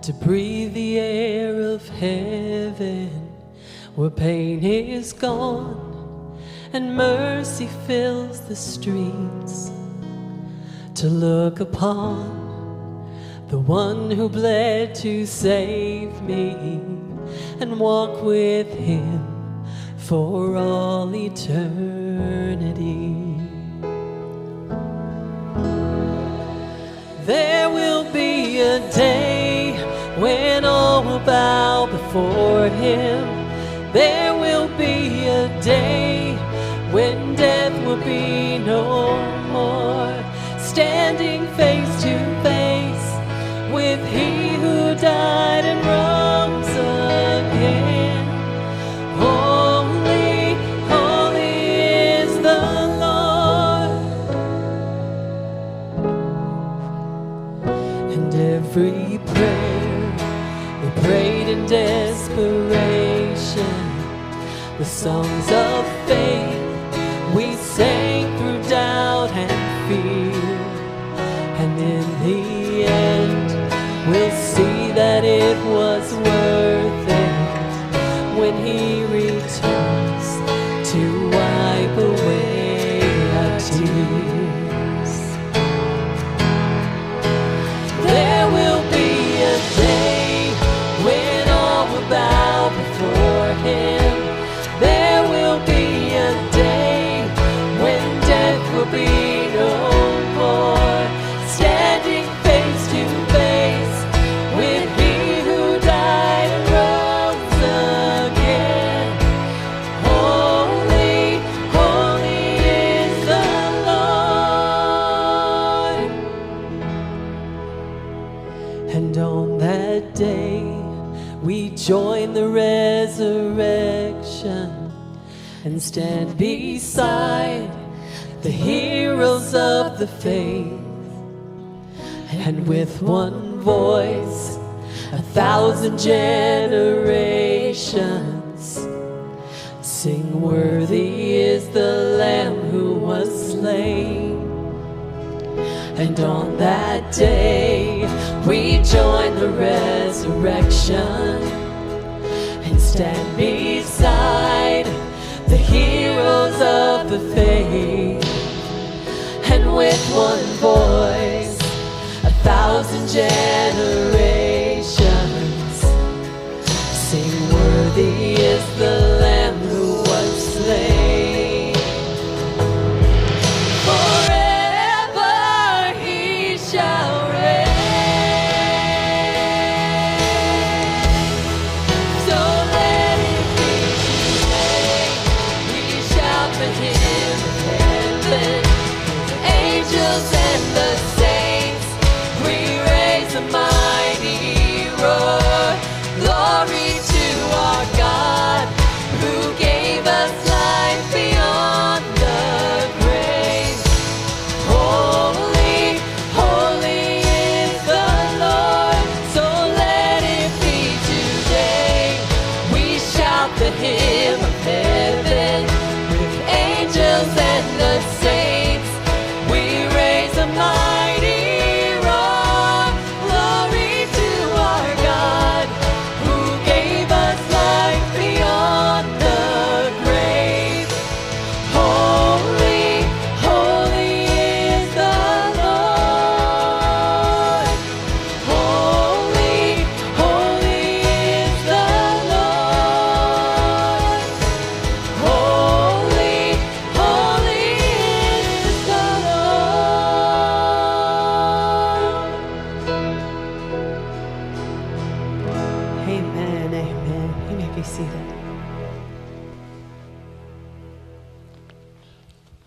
to breathe the air of heaven, where pain is gone and mercy fills the streets, to look upon the one who bled to save me and walk with him for all eternity. There will be a day when all will bow before him. There will be a day when death will be no more, standing face to face with he who died and rose again. Holy, holy is the Lord. And every prayer we prayed in desperation, the songs of faith we sang through doubt and fear, and in the end we'll see that it was worth it when he returns to wipe away our tears. There will be a day when all will bow before him. There will be a day when death will be no more, standing face to face with he who died and rose again. Holy, holy is the Lord. And on that day we join the resurrection and stand beside the heroes of the faith, and with one voice 1,000 generations sing, worthy is the Lamb who was slain. And on that day we join the resurrection and stand beside the heroes of the faith, and with one voice 1,000 generations sing, worthy is the Lamb who was slain. Forever he shall reign. So let it be today. We shout for him in heaven, angels and the saints. We raise a mighty roar. Glory to our God, who gave us life beyond the grave. Holy, holy is the Lord. So let it be today. We shout the hymn of heaven with angels and the saints. We raise a mighty roar. Glory to our God, who gave us life beyond the grave. Holy, holy is the Lord. Holy, holy is the Lord. Holy, holy is the Lord. Amen, amen. You may be seated.